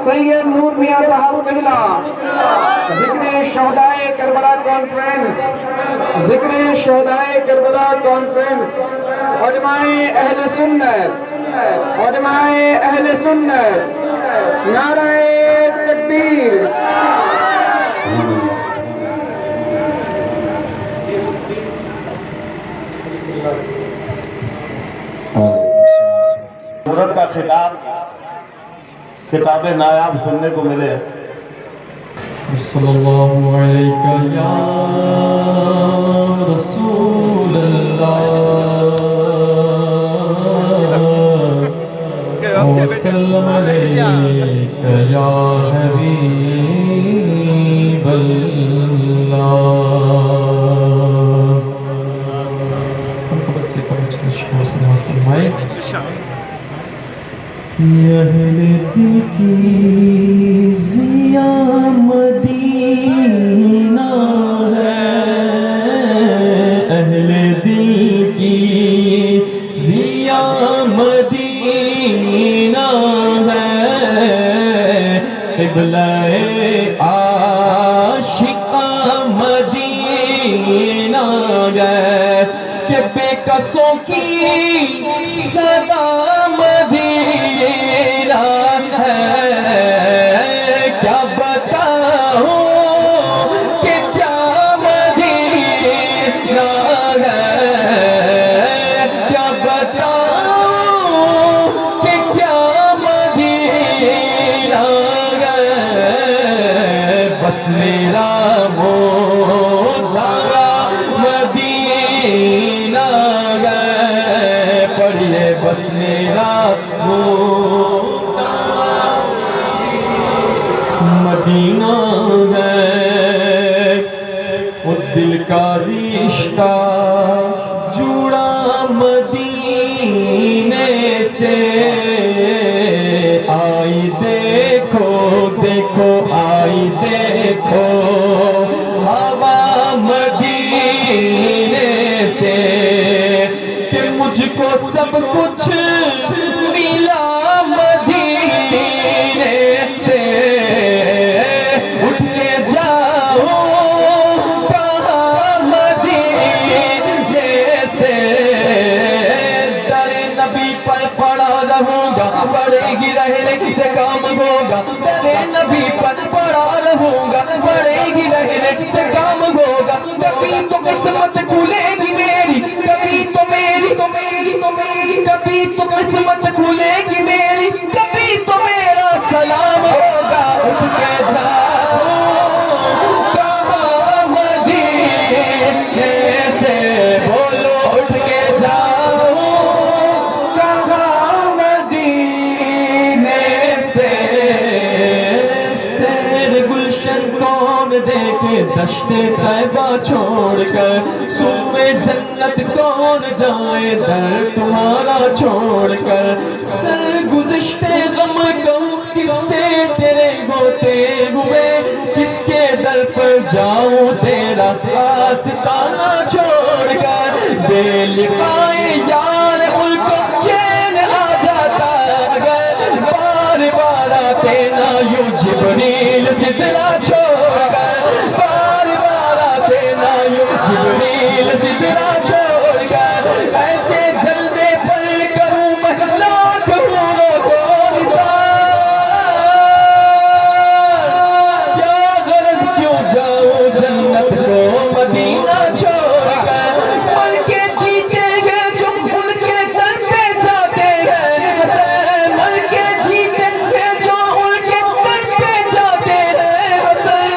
سید نور میاں صاحب قبلہ، ذکر شہدائے کربلا کانفرنس، ذکر شہدائے کربلا کانفرنس، علماء اہل سنت، علماء اہل سنت، نعرہ تکبیر۔ سورت کا خطاب نایاب سننے کو ملے۔ صلی اللہ علیہ یا رسول اللہ وسلم علیک یا حبیب اللہ۔ ہم کو بس یہ پہنچنے شکر سے نوات فرمائے کہ اہل دل کی ضیاء مدینہ ہے، اہل دل کی ضیاء مدینہ ہے، قبلہ عاشقاں مدینہ ہے، کہ بے کسوں کی صدا مدینہ ہے۔ کیا بتاؤں کہ کیا مدینہ ہے، کیا بتاؤں کہ کیا مدینہ ہے، بس میرا مدارا مدینہ ہے، پڑھیے بس میرا مدینہ ہے۔ وہ دل کا رشتہ جڑا مدینے سے، آئی دیکھو دیکھو آئی دیکھو ہوا مدینے سے، کہ مجھ کو سب کچھ ملا مدینے سے، اٹھ کے جاؤ کہاں مدینے سے، در نبی پر پڑا رہوں گا، پڑے گی رہنے سے کام ہوگا، در نبی پر پڑا رہوں گا، پڑے گی رہنے سے کام ہوگا، کبھی تو قسمت کھلے گی میری، کبھی تو میری، کبھی تو قسمت کھلے گی میری، کبھی تو میرا سلام ہوگا، اٹھ کے جاؤ کہاں مدینے سے، بولو اٹھ کے جاؤ کہاں مدینے سے۔ سیر گلشن کون دیکھے دشت طیبہ چھوڑ کر، سوئے جنت کون جائے در تمہارا چھوڑ کر، سر گزشتے غم کہوں کس سے تیرے ہوتے ہوئے، کس کے در پر جاؤں تیرا آستانہ چھوڑ کر، بے لقائے یار ان کو چین آ جاتا اگر بار بار آتے نہ یوں جبریل سدرا چھوڑ کر، بار بار آتے نہ یوں جبریل سدرا چھوڑ کر، ایسے جلوے پر کروں میں لاکھ حوروں کو نثار، کیا غرض کیوں جاؤں جنت کو مدینہ چھوڑ کر، مر کے جیتے ہیں جو ان کے در پہ جاتے ہیں، حسین مر کے جیتے ہیں جو ان کے در پہ جاتے ہیں، حسین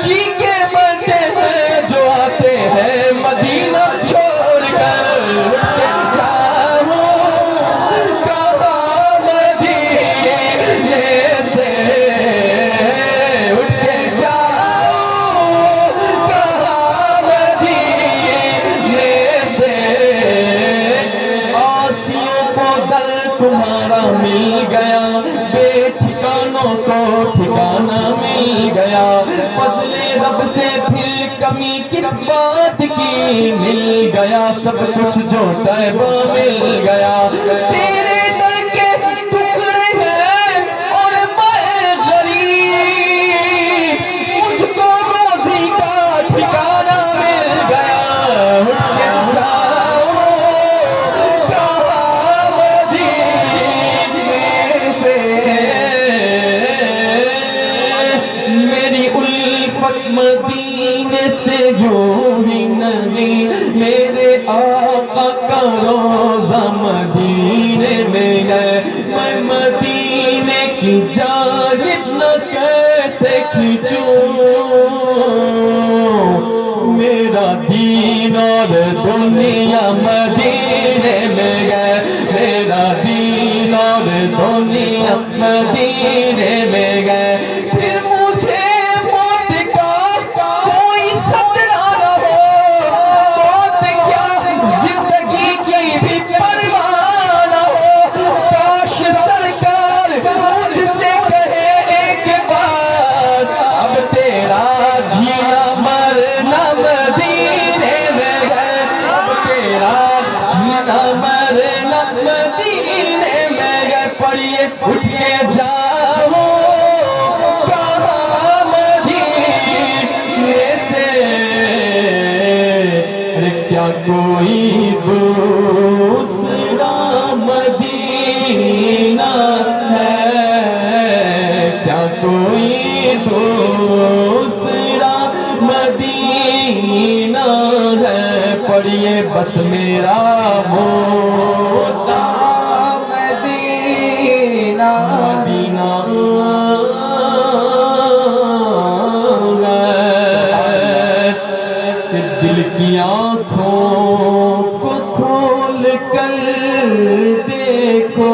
جی کے مرتے ہیں جو آتے ہیں مدینہ چھوڑ کر، اٹھ کے جاؤ کہاں مدینے سے، اٹھ کے جاؤ کہاں مدینے سے، آسیوں کو در تمہارا مل گیا، بے ٹھکانوں کو ٹھکانہ مل گیا، فضل رب سے پھر کمی کس بات کی، مل گیا سب کچھ جو طیبہ مل گیا، تیرے در کے ٹکڑے ہیں کی جانب نہ کیسے کھینچوں میرا دین اور دنیا مدینے میں گئے میرا دین اور دنیا مدینے میں گئے پھر مجھے موت کا کوئی خطرہ نہ ہو موت کیا زندگی کی بھی پرواہ نہ ہو کاش سرکار مجھ سے کہے ایک بار اب تیرا جینا مرنا مدینے میں ہے اب تیرا جینا مرنا مدینے میں ہے پڑھیے اٹھ کے جاؤ کہاں مدینے سے کیا کوئی دوسرا مدینہ ہے کیا کوئی دوسرا مدینہ ہے پڑھیے بس میرا ہوتا مدینہ مدینہ کہ دل کی آنکھوں کو کھول کر دیکھو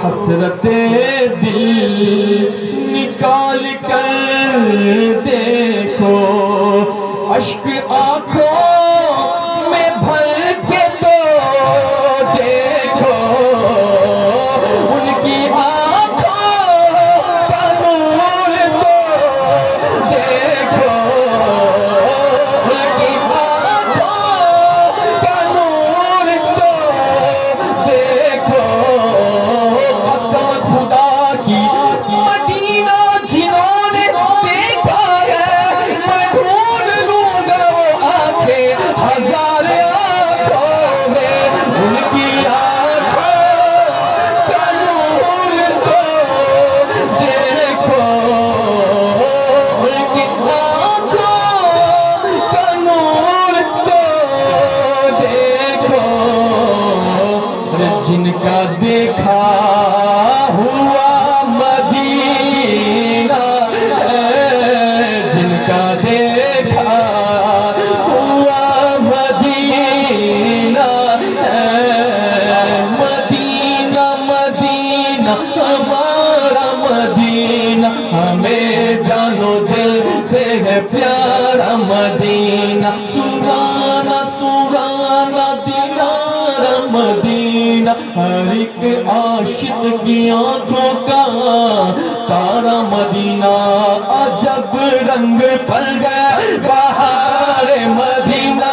حسرت دل نکال کر دیکھو اشک آنکھوں میں بھر کے تو دیکھو ان کی آنکھوں کا نور تو دیکھو ان کی آنکھوں کا نور تو دیکھو قسم خدا کی مدینہ جنہوں نے دیکھا ہے میں ڈھونڈ لوں گا وہ آنکھیں ہزار آنکھوں میں ان کی آنکھوں کا نور تو دیکھو ان کی آنکھوں کا نور تو دیکھو جن کا دیکھا ہوا مدینہ ہے جن کا دیکھا ہوا مدینہ ہے مدینہ مدینہ ہمارا مدینہ ہمیں جانو دل سے ہے پیارا مدینہ سرانا سرانا دینارا مدینہ ہر ایک عاشق کی آنکھوں کا تارا مدینہ عجب رنگ پر گیا بہار مدینہ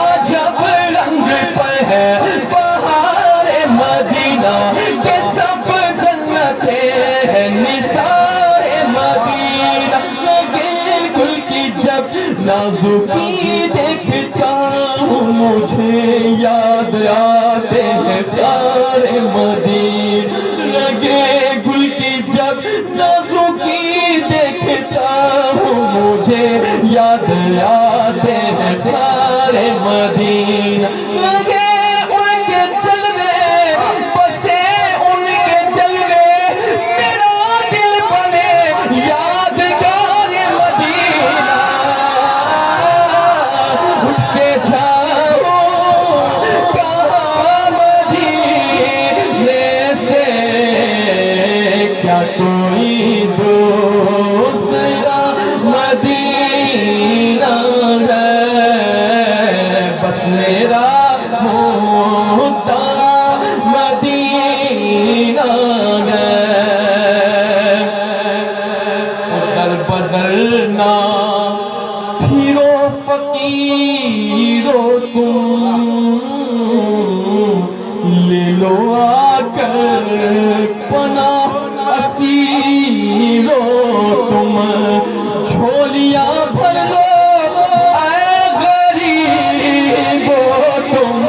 عجب رنگ پر ہے بہار مدینہ کہ سب جنتیں ہیں نثار مدینہ لگے گل کی جب نازکی دیکھتا ہوں مجھے یاد آتے ہیں پیار مدینہ لگے گل کی جب نازکی دیکھتا ہوں مجھے یاد آتے ہیں پیار مدینہ لگے ان کے جلوے بسے ان کے جلوے میرا دل بنے یادگار مدینہ اٹھ کے جاؤ کہاں مدینے سے کیا کوئی دوسرا مدینہ ہے بس میرا ہوتا مدینہ ہے در بدر نہ پھرو فقیرو تم لے لو آ کر پناہ اسیرو تم جھولیاں بھر لو اے غریبو تم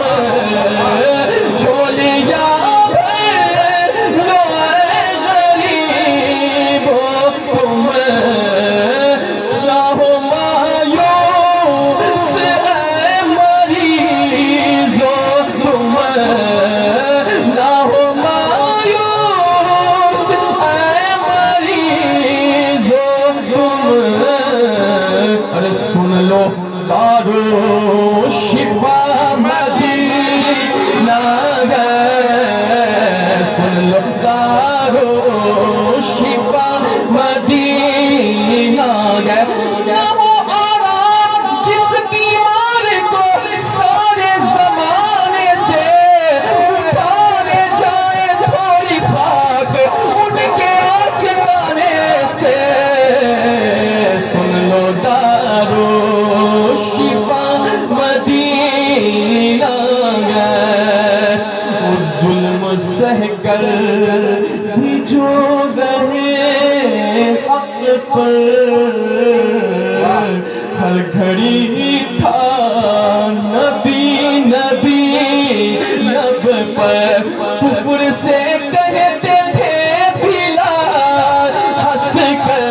جھولیاں بھر لو اے غریبو تم راہو مایوس اے مریضو تم راہو مایوس سن لو دارو شفا مدینہ ہے نہ وہ آرام جس بیمار کو سارے زمانے سے اٹھانے جائے تھوڑی خاک ان کے آسمانے سے سن لو دارو شفا مدینہ ہے اس ظلم سہ کر بھی جو رہے حق پر ہر گھڑی تھا نبی نبی لب پر کفر سے کہتے تھے بلال ہنس کر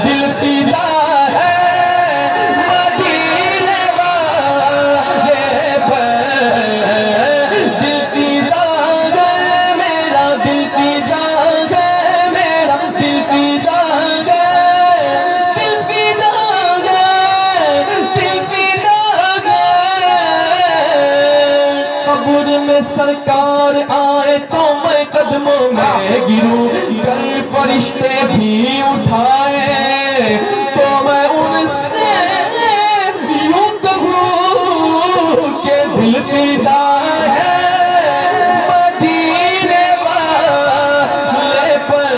دل فدا ہے مدینے والے پر دل فدا ہے میرا دل فدا ہے میرا دل فدا ہے دل فدا ہے دل فدا ہے قبر میں سرکار آئے تو میں قدموں میں گروں کل فرشتے بھی اٹھائے تو میں ان سے یوں کہوں کہ دل فدا ہے مدینے والے پر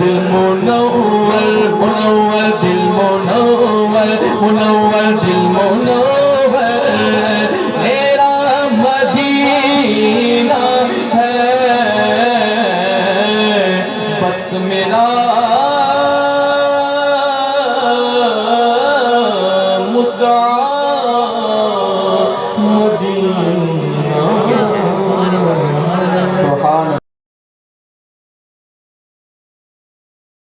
دل منور منور دل منور منور دل